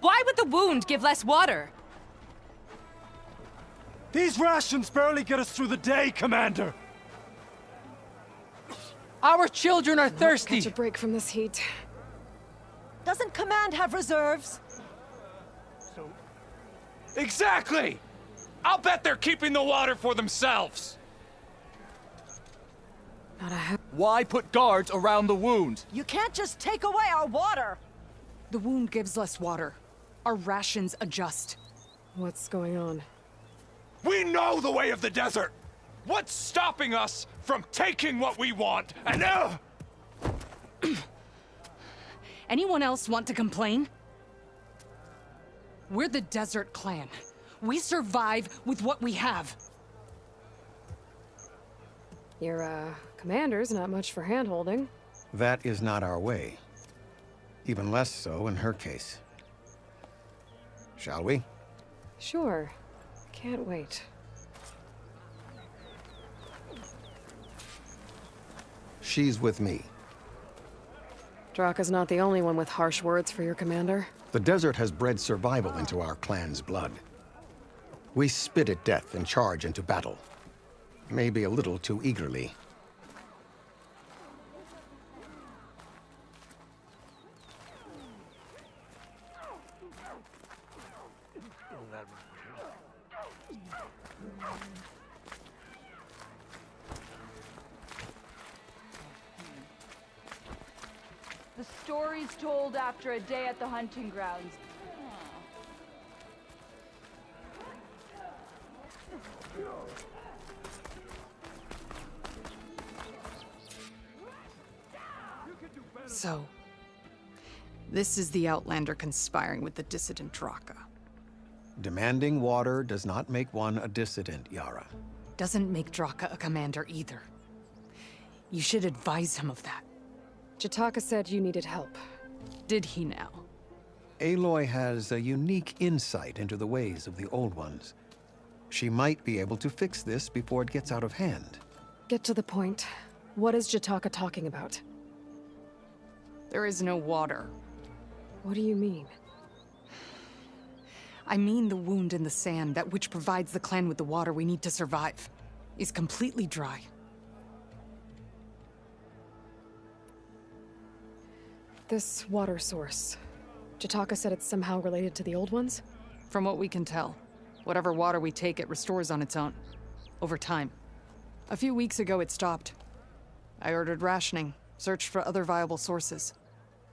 Why would the wound give less water? These rations barely get us through the day, Commander! Our children are thirsty! Catch a break from this heat. Doesn't Command have reserves? Exactly! I'll bet they're keeping the water for themselves! Why put guards around the wound? You can't just take away our water! The wound gives less water. Our rations adjust. What's going on? We know the way of the desert! What's stopping us from taking what we want and Anyone else want to complain? We're the Desert Clan. We survive with what we have. Your, commander's not much for hand-holding. That is not our way. Even less so in her case. Shall we? Sure. Can't wait. She's with me. Draka's not the only one with harsh words for your commander. The desert has bred survival into our clan's blood. We spit at death and charge into battle. Maybe a little too eagerly. The stories told after a day at the hunting grounds. So, this is the Outlander conspiring with the dissident Draka. Demanding water does not make one a dissident, Yara. Doesn't make Draka a commander either. You should advise him of that. Jataka said you needed help. Did he now? Aloy has a unique insight into the ways of the Old Ones. She might be able to fix this before it gets out of hand. Get to the point. What is Jataka talking about? There is no water. What do you mean? I mean the wound in the sand, that which provides the clan with the water we need to survive, is completely dry. This water source. Jataka said it's somehow related to the Old Ones? From what we can tell, whatever water we take, it restores on its own. Over time. A few weeks ago, it stopped. I ordered rationing, searched for other viable sources.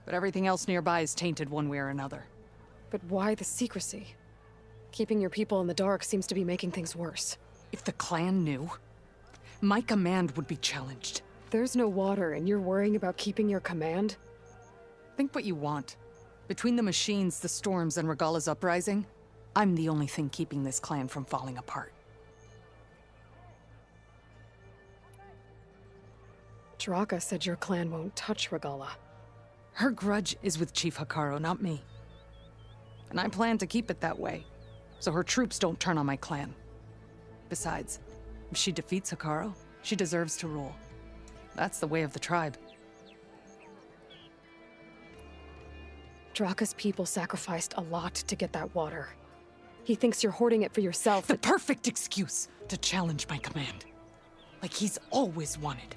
But everything else nearby is tainted one way or another. But why the secrecy? Keeping your people in the dark seems to be making things worse. If the clan knew, my command would be challenged. There's no water and you're worrying about keeping your command? Think what you want. Between the machines, the storms, and Regala's uprising, I'm the only thing keeping this clan from falling apart. Draka said your clan won't touch Regala. Her grudge is with Chief Hikaru, not me. And I plan to keep it that way, so her troops don't turn on my clan. Besides, if she defeats Hikaru, she deserves to rule. That's the way of the tribe. Draka's people sacrificed a lot to get that water. He thinks you're hoarding it for yourself. The perfect excuse to challenge my command. Like he's always wanted.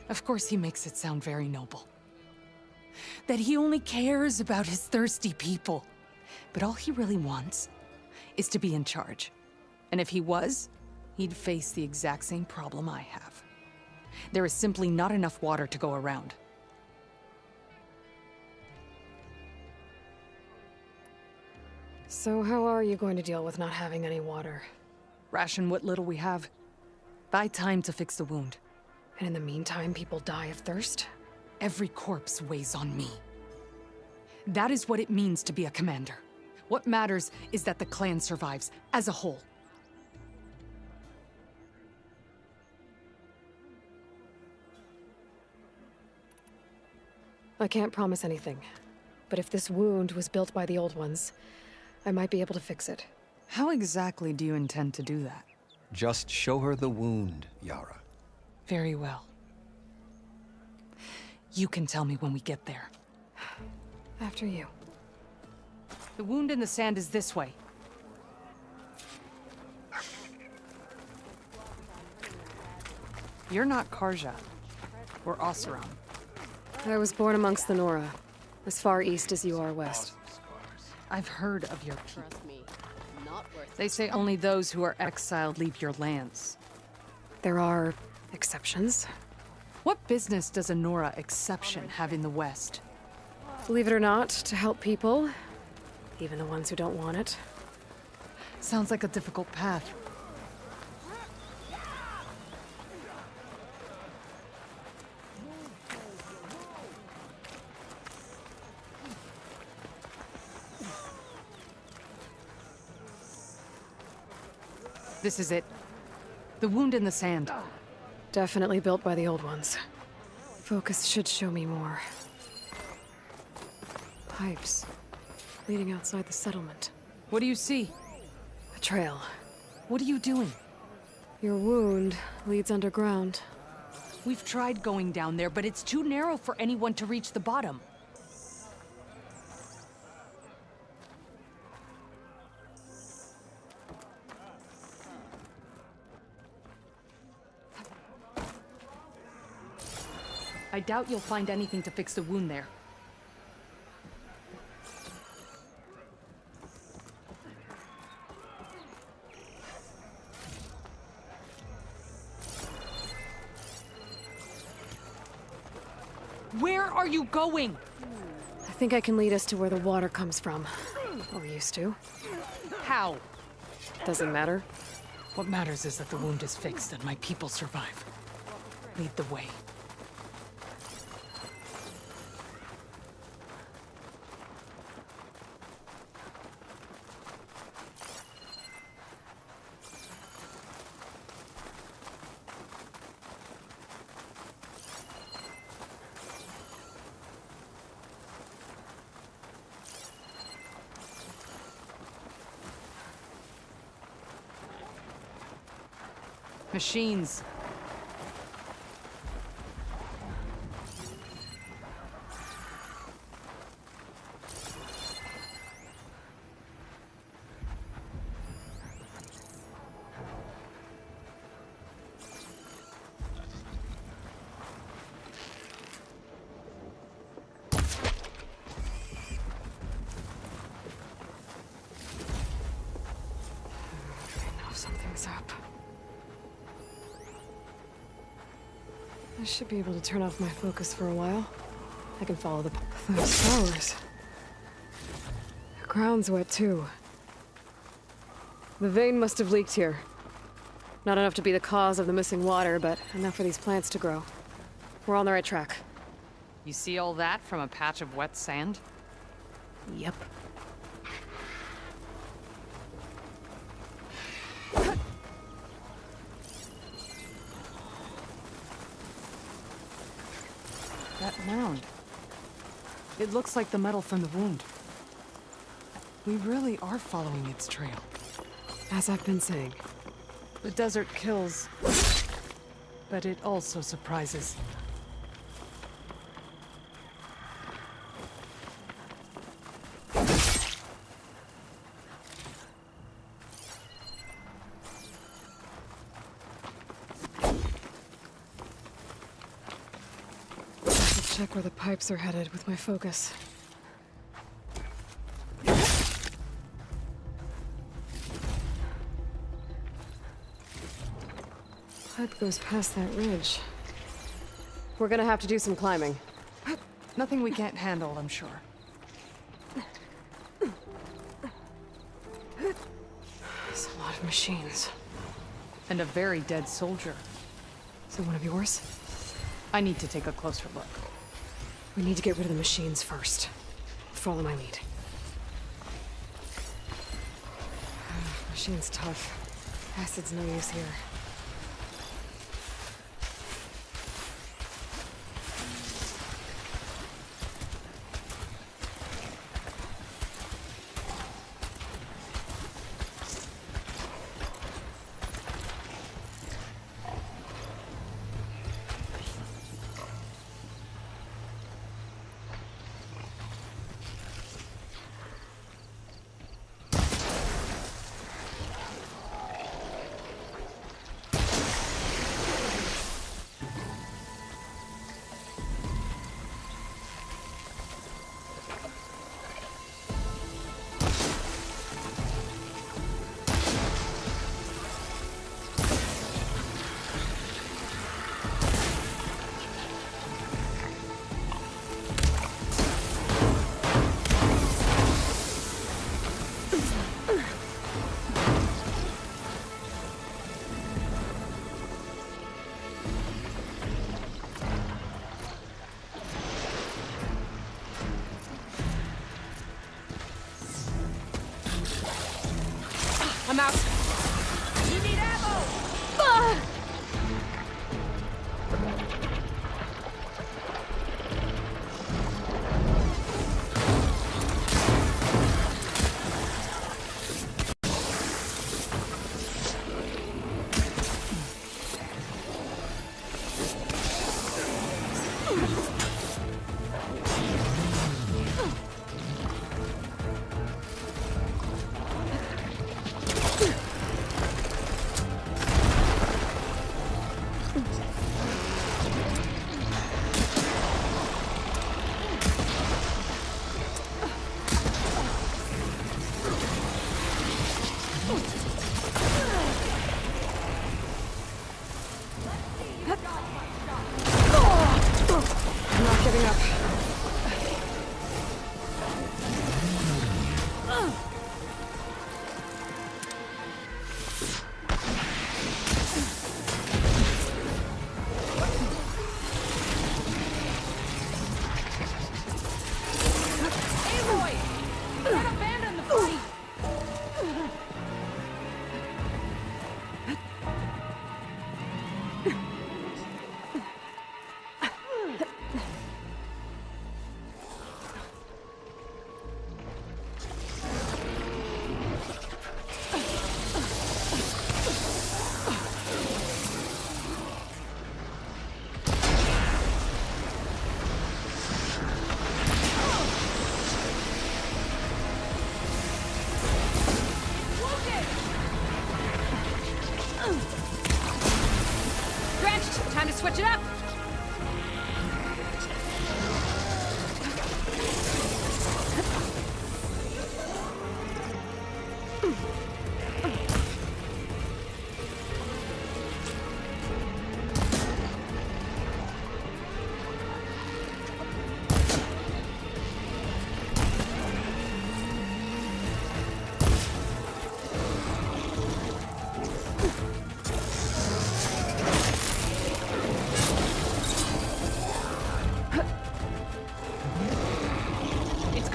Of course he makes it sound very noble. That he only cares about his thirsty people. But all he really wants is to be in charge. And if he was, he'd face the exact same problem I have. There is simply not enough water to go around. So how are you going to deal with not having any water? Ration what little we have. Buy time to fix the wound. And in the meantime, people die of thirst? Every corpse weighs on me. That is what it means to be a commander. What matters is that the clan survives, as a whole. I can't promise anything. But if this wound was built by the Old Ones, I might be able to fix it. How exactly do you intend to do that? Just show her the wound, Yara. Very well. You can tell me when we get there. After you. The wound in the sand is this way. You're not Karja. We're Oseram. I was born amongst the Nora, as far east as you are west. I've heard of your people. They say only those who are exiled leave your lands. There are exceptions. What business does a Nora exception have in the West? Believe it or not, to help people, even the ones who don't want it. Sounds like a difficult path. This is it. The wound in the sand. Definitely built by the old ones. Focus should show me more. Pipes. Leading outside the settlement. What do you see? A trail. What are you doing? Your wound leads underground. We've tried going down there, but it's too narrow for anyone to reach the bottom. I doubt you'll find anything to fix the wound there. Where are you going? I think I can lead us to where the water comes from. Or used to. How? Doesn't matter. What matters is that the wound is fixed and my people survive. Lead the way. Machines. I know something's up. I should be able to turn off my focus for a while. I can follow those flowers. The ground's wet too. The vein must have leaked here. Not enough to be the cause of the missing water, but enough for these plants to grow. We're on the right track. You see all that from a patch of wet sand? Yep. That mound. It looks like the metal from the wound. We really are following its trail. As I've been saying. The desert kills, but it also surprises. Check where the pipes are headed with my focus. Pipe goes past that ridge. We're gonna have to do some climbing. Nothing we can't handle, I'm sure. There's a lot of machines. And a very dead soldier. Is it one of yours? I need to take a closer look. We need to get rid of the machines first. Follow my lead. Machine's tough. Acid's no use here.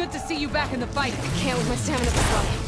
good to see you back in the fight. Can't with my stamina this low.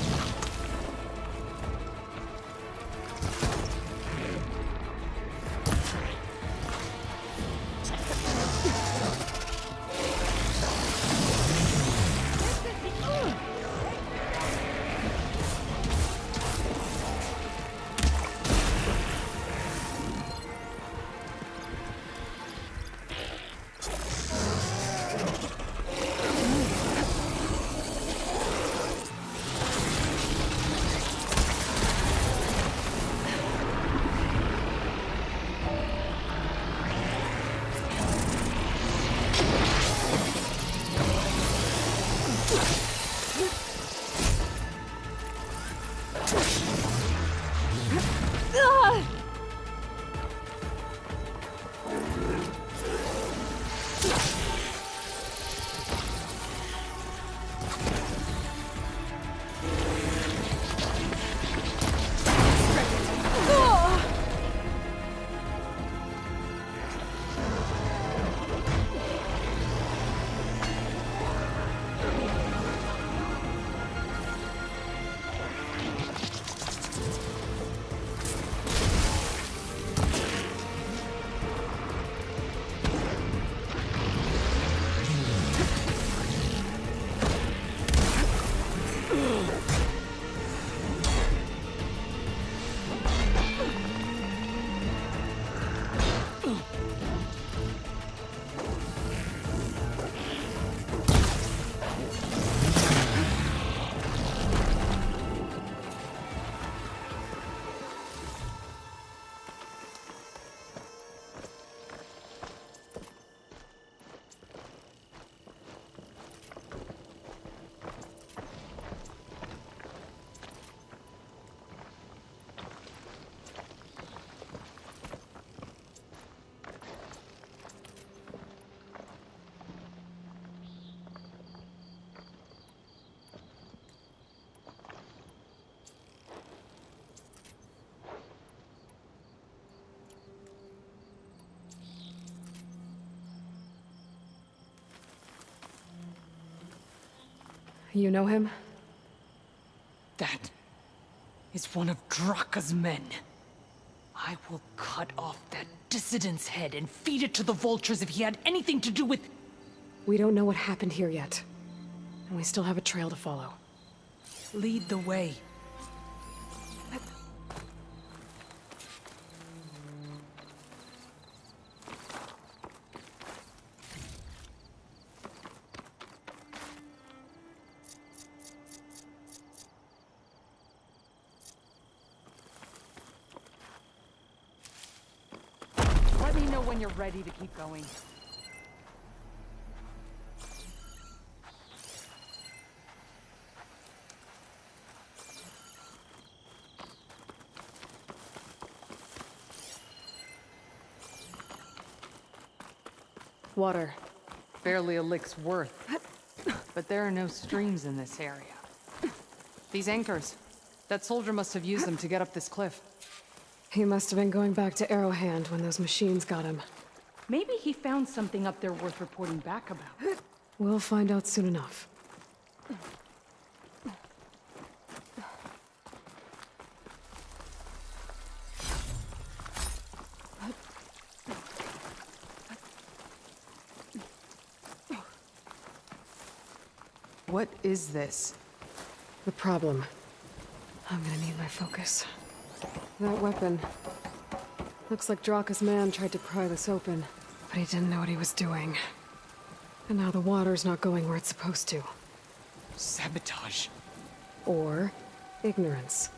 You know him? That is one of Draka's men. I will cut off that dissident's head and feed it to the vultures if he had anything to do with... We don't know what happened here yet. And we still have a trail to follow. Lead the way. Let me know when you're ready to keep going. Water. Barely a lick's worth. But there are no streams in this area. These anchors. That soldier must have used them to get up this cliff. He must have been going back to Arrowhand when those machines got him. Maybe he found something up there worth reporting back about. We'll find out soon enough. What is this? The problem. I'm gonna need my focus. That weapon. Looks like Draka's man tried to pry this open, but he didn't know what he was doing. And now the water's not going where it's supposed to. Sabotage. Or ignorance.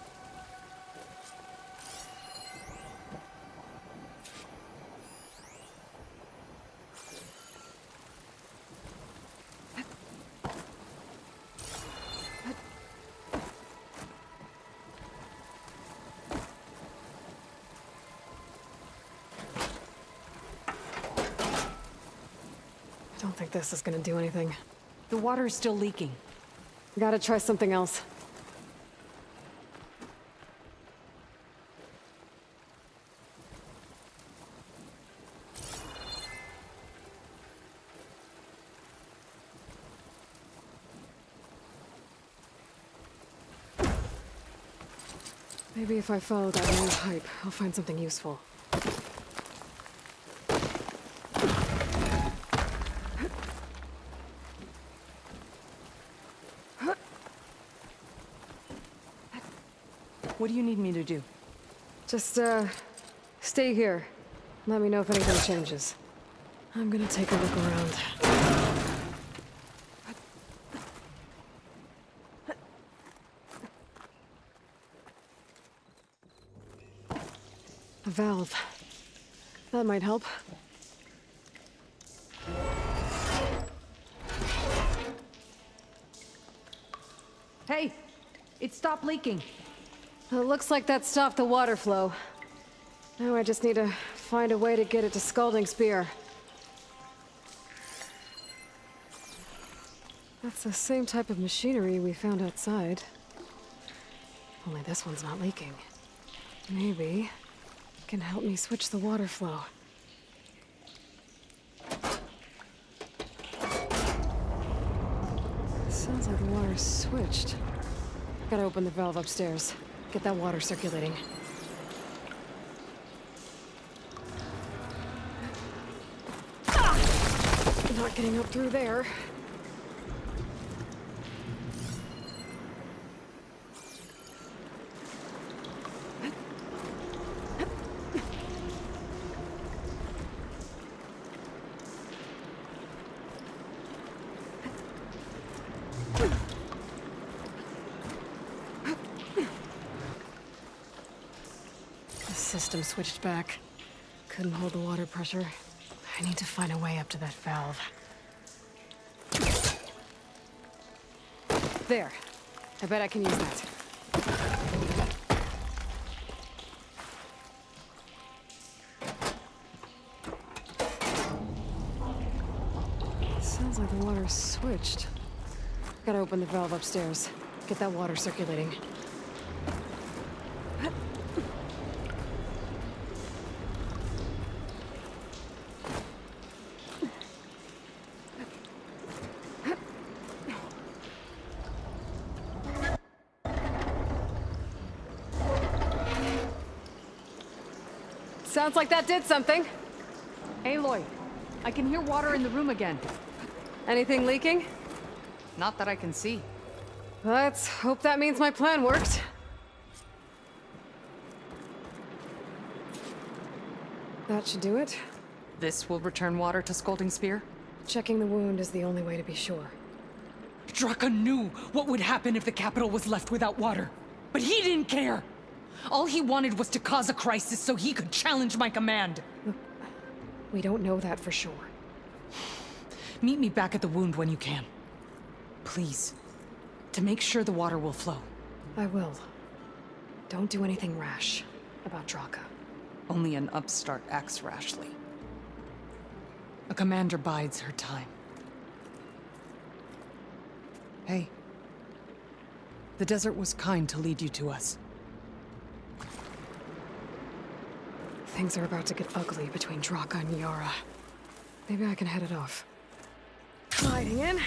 I don't think this is gonna do anything. The water is still leaking. Gotta try something else. Maybe if I follow that long pipe, I'll find something useful. What do you need me to do? Just, stay here. Let me know if anything changes. I'm gonna take a look around. A valve. That might help. Hey, it stopped leaking. It looks like that stopped the water flow. Now I just need to find a way to get it to Scalding Spear. That's the same type of machinery we found outside. Only this one's not leaking. Maybe it can help me switch the water flow. Sounds like the water's switched. Gotta open the valve upstairs. Get that water circulating. Not getting up through there. The system switched back. Couldn't hold the water pressure. I need to find a way up to that valve. There. I bet I can use that. Sounds like the water's switched. Gotta open the valve upstairs. Get that water circulating. Sounds like that did something. Aloy, I can hear water in the room again. Anything leaking? Not that I can see. Let's hope that means my plan worked. That should do it. This will return water to Scalding Spear? Checking the wound is the only way to be sure. Draka knew what would happen if the capital was left without water. But he didn't care! All he wanted was to cause a crisis so he could challenge my command. We don't know that for sure. Meet me back at the wound when you can. Please. To make sure the water will flow. I will. Don't do anything rash about Draka. Only an upstart acts rashly. A commander bides her time. Hey. The desert was kind to lead you to us. Things are about to get ugly between Draka and Yara. Maybe I can head it off. Sliding in.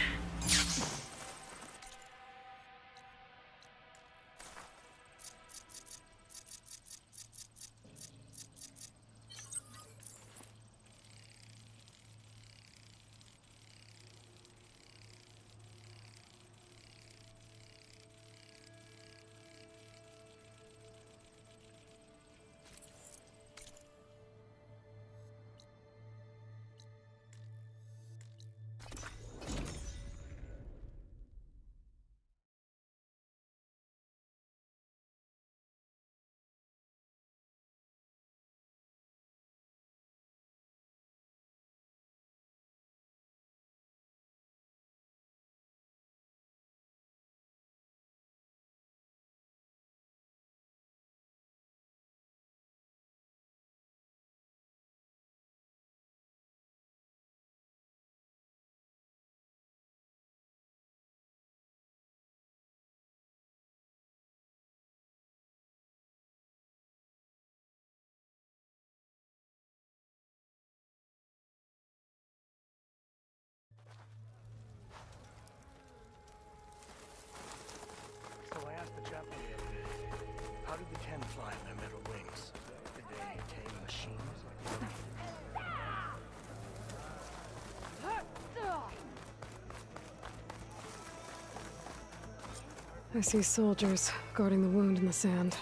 I see soldiers guarding the wound in the sand.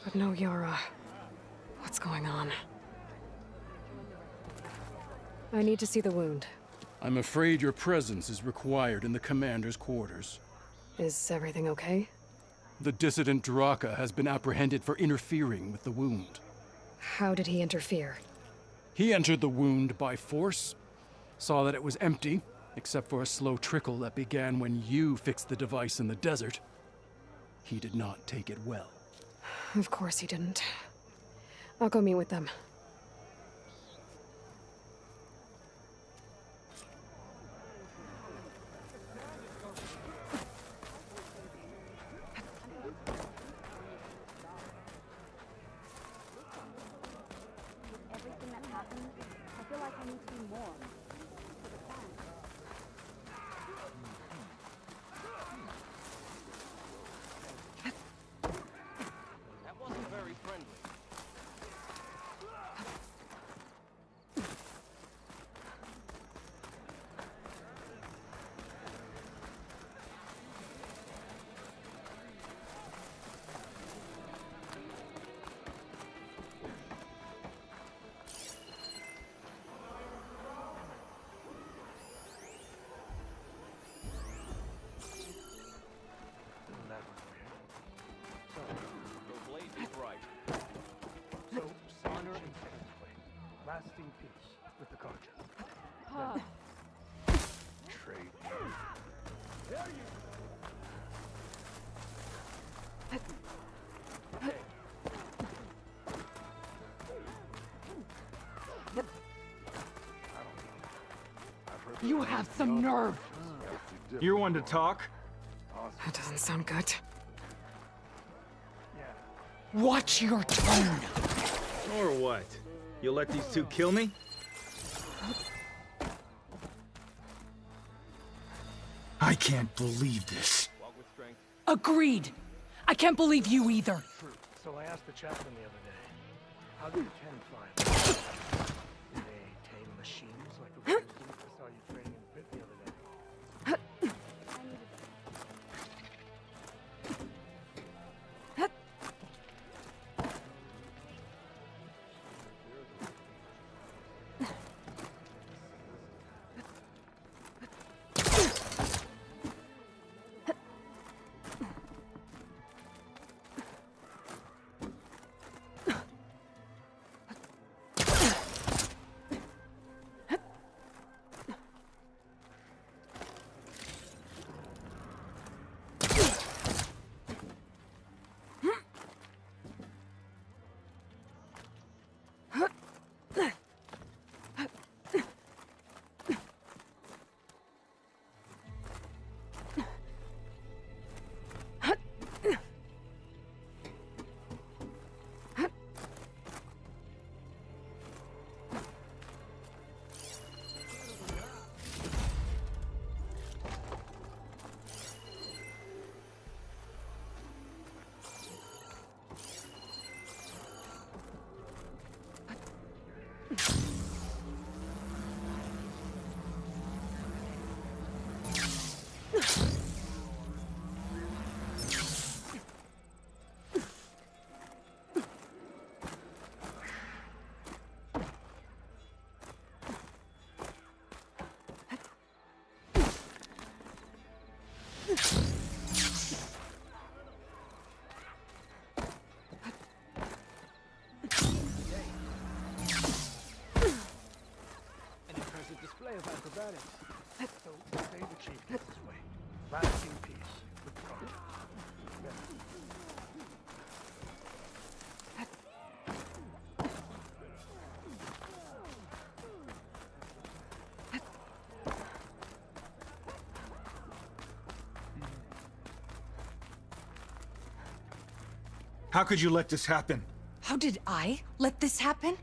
But no Yara. What's going on? I need to see the wound. I'm afraid your presence is required in the commander's quarters. Is everything okay? The dissident Draka has been apprehended for interfering with the wound. How did he interfere? He entered the wound by force, saw that it was empty, except for a slow trickle that began when you fixed the device in the desert. He did not take it well. Of course he didn't. I'll go meet with them. Everything that happens, I feel like I need to do more. That wasn't very friendly. The blade is right. So, honor and faithfully. Lasting peace with the Carja. Trade. You have some nerve! You're one to talk? That doesn't sound good. Watch your tone! Or what? You'll let these two kill me? I can't believe this. Agreed! I can't believe you either! So I asked the chaplain the other day, how did the Ten find? Did they tame machines like the ones I saw you training in the pit the other day? Display of acrobatics. So say the chief gets his way. Lasting peace with the Carja. How could you let this happen? How did I let this happen?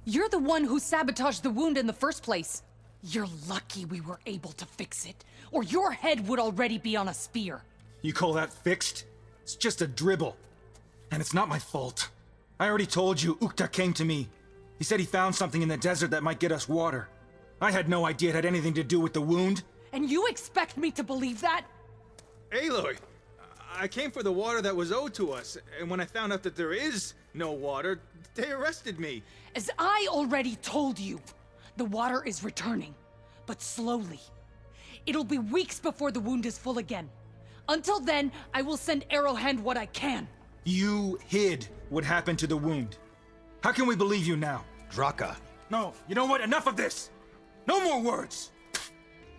You're the one who sabotaged the wound in the first place. You're lucky we were able to fix it, or your head would already be on a spear. You call that fixed? It's just a dribble. And it's not my fault. I already told you, Ukta came to me. He said he found something in the desert that might get us water. I had no idea it had anything to do with the wound. And you expect me to believe that? Aloy, I came for the water that was owed to us, and when I found out that there is no water, they arrested me. As I already told you, the water is returning, but slowly. It'll be weeks before the wound is full again. Until then, I will send Arrowhand what I can. You hid what happened to the wound. How can we believe you now? Draka. No, you know what? Enough of this! No more words!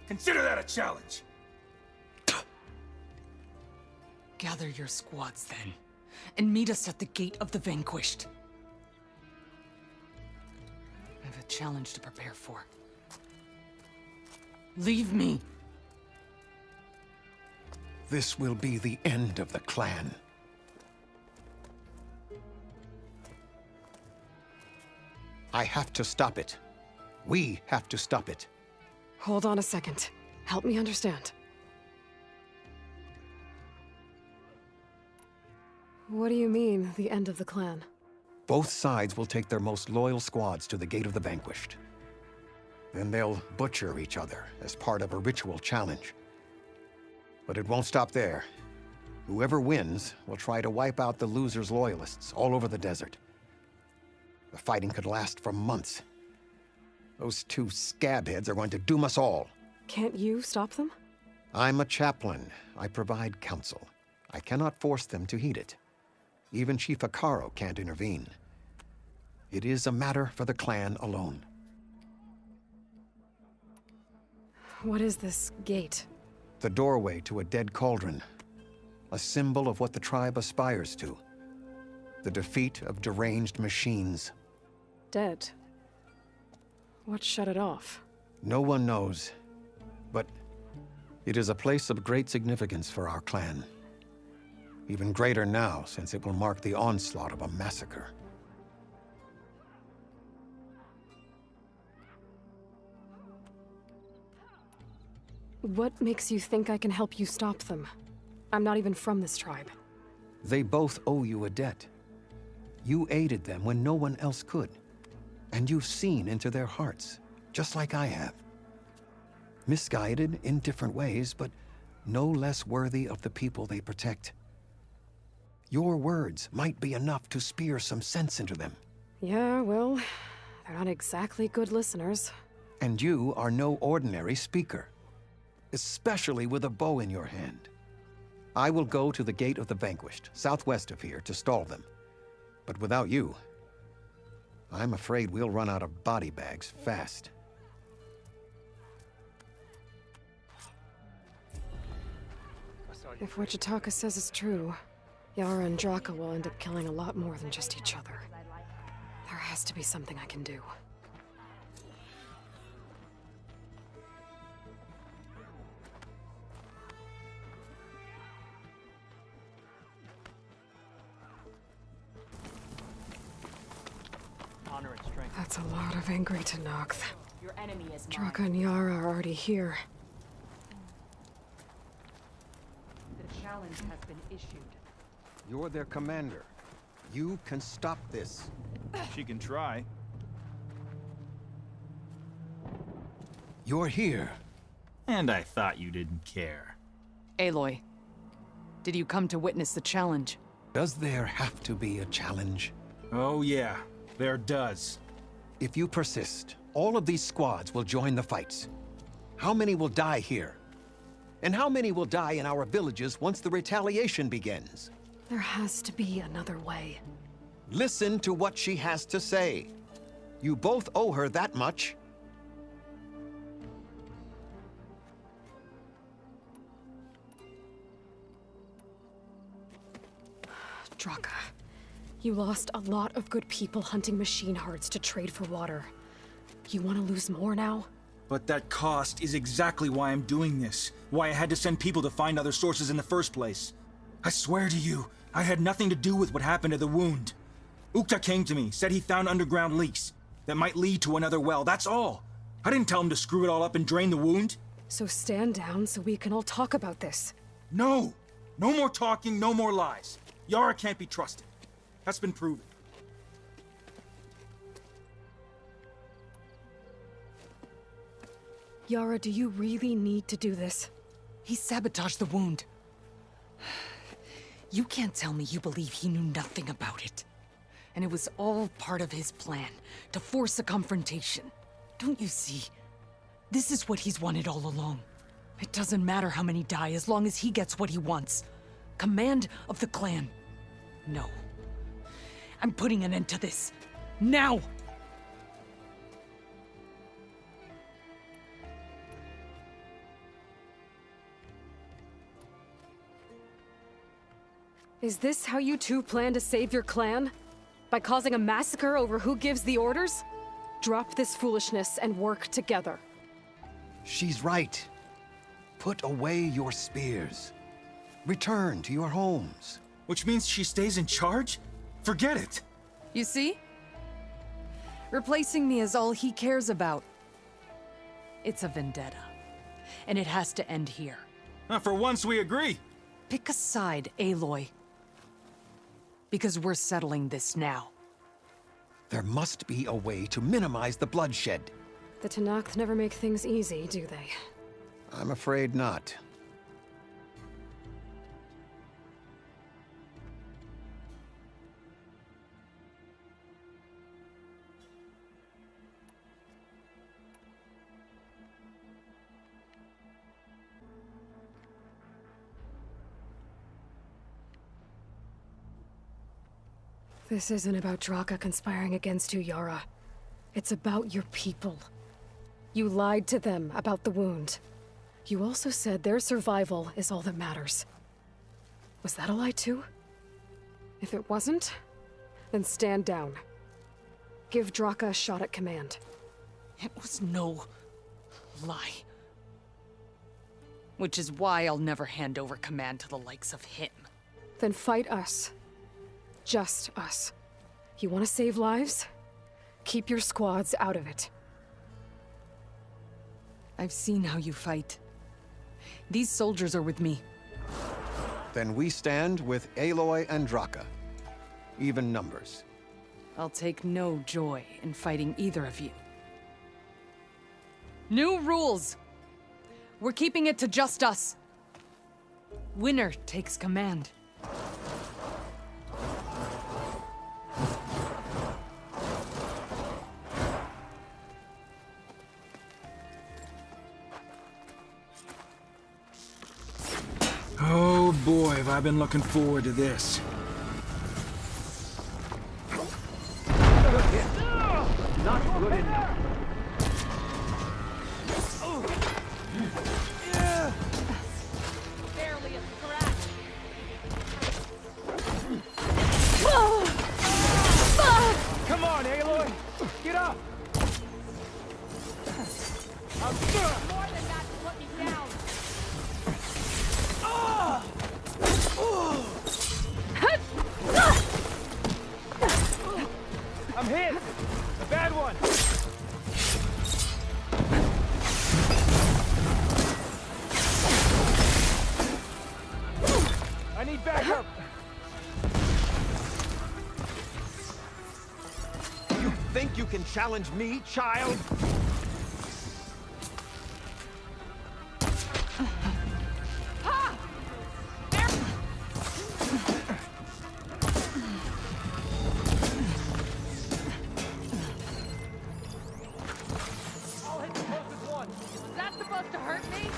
Consider that a challenge. Gather your squads then, and meet us at the Gate of the Vanquished. I have a challenge to prepare for. Leave me. This will be the end of the clan. I have to stop it. We have to stop it. Hold on a second. Help me understand. What do you mean, the end of the clan? Both sides will take their most loyal squads to the Gate of the Vanquished. Then they'll butcher each other as part of a ritual challenge. But it won't stop there. Whoever wins will try to wipe out the loser's loyalists all over the desert. The fighting could last for months. Those two scabheads are going to doom us all. Can't you stop them? I'm a chaplain. I provide counsel. I cannot force them to heed it. Even Chief Akaro can't intervene. It is a matter for the clan alone. What is this gate? The doorway to a dead cauldron. A symbol of what the tribe aspires to. The defeat of deranged machines. Dead. What shut it off? No one knows. But it is a place of great significance for our clan. Even greater now, since it will mark the onslaught of a massacre. What makes you think I can help you stop them? I'm not even from this tribe. They both owe you a debt. You aided them when no one else could. And you've seen into their hearts, just like I have. Misguided in different ways, but no less worthy of the people they protect. Your words might be enough to spear some sense into them. Yeah, well, they're not exactly good listeners. And you are no ordinary speaker. Especially with a bow in your hand. I will go to the Gate of the Vanquished, southwest of here, to stall them. But without you, I'm afraid we'll run out of body bags fast. If what Jataka says is true, Yara and Draka will end up killing a lot more than just each other. There has to be something I can do. Honor and strength. That's a lot of angry Tenakth. Your enemy is Draka and Yara are already here. The challenge has been issued. You're their commander. You can stop this. She can try. You're here. And I thought you didn't care. Aloy, did you come to witness the challenge? Does there have to be a challenge? Oh yeah, there does. If you persist, all of these squads will join the fights. How many will die here? And how many will die in our villages once the retaliation begins? There has to be another way. Listen to what she has to say. You both owe her that much. Draka, you lost a lot of good people hunting machine hearts to trade for water. You want to lose more now? But that cost is exactly why I'm doing this. Why I had to send people to find other sources in the first place. I swear to you, I had nothing to do with what happened to the wound. Ukta came to me, said he found underground leaks that might lead to another well, that's all. I didn't tell him to screw it all up and drain the wound. So stand down so we can all talk about this. No! No more talking, no more lies. Yara can't be trusted. That's been proven. Yara, do you really need to do this? He sabotaged the wound. You can't tell me you believe he knew nothing about it. And it was all part of his plan, to force a confrontation. Don't you see? This is what he's wanted all along. It doesn't matter how many die as long as he gets what he wants. Command of the clan. No. I'm putting an end to this. Now! Is this how you two plan to save your clan? By causing a massacre over who gives the orders? Drop this foolishness and work together. She's right. Put away your spears. Return to your homes. Which means she stays in charge? Forget it! You see? Replacing me is all he cares about. It's a vendetta. And it has to end here. For once we agree. Pick a side, Aloy. Because we're settling this now. There must be a way to minimize the bloodshed. The Tenakth never make things easy, do they? I'm afraid not. This isn't about Draka conspiring against you, Yara. It's about your people. You lied to them about the wound. You also said their survival is all that matters. Was that a lie too? If it wasn't, then stand down. Give Draka a shot at command. It was no lie. Which is why I'll never hand over command to the likes of him. Then fight us. Just us. You want to save lives? Keep your squads out of it. I've seen how you fight. These soldiers are with me. Then we stand with Aloy and Draka. Even numbers. I'll take no joy in fighting either of you. New rules! We're keeping it to just us. Winner takes command. Oh boy, have I been looking forward to this. Not good enough. Barely a scratch. Come on, Aloy! Get up! More than that to put me down. I'm hit! A bad one! I need backup! You think you can challenge me, child? I'll hit the closest one! Was that supposed to hurt me?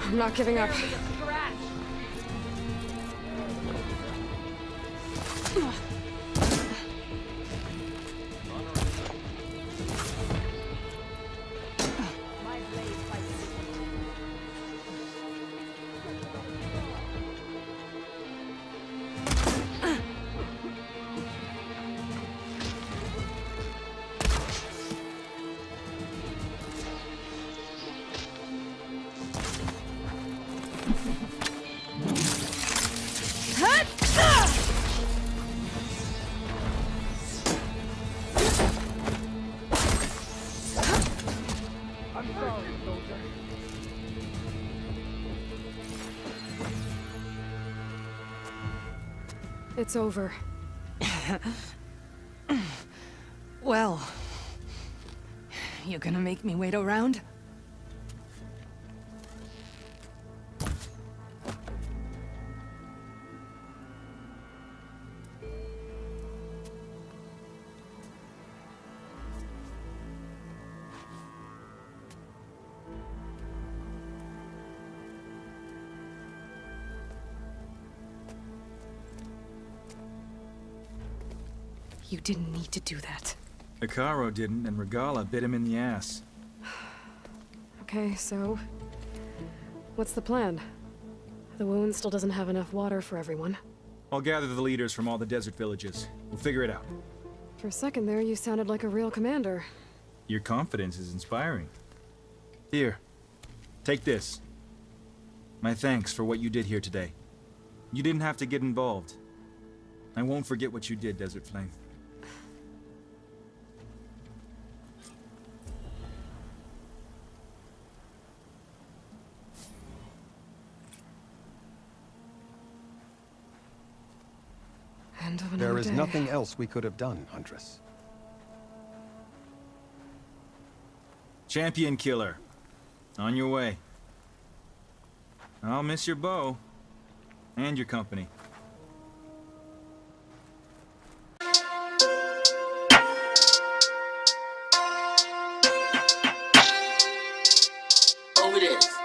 I'm not giving up. Barely a scratch. My blade fights different. I'm sorry, soldier. It's over. Well, you gonna make me wait around? You didn't need to do that. Hikaru didn't, and Regala bit him in the ass. Okay, so... what's the plan? The wound still doesn't have enough water for everyone. I'll gather the leaders from all the desert villages. We'll figure it out. For a second there, you sounded like a real commander. Your confidence is inspiring. Here, take this. My thanks for what you did here today. You didn't have to get involved. I won't forget what you did, Desert Flame. End of another There is day. nothing else we could have done, Huntress. Champion Killer. On your way. I'll miss your bow. And your company. Over this.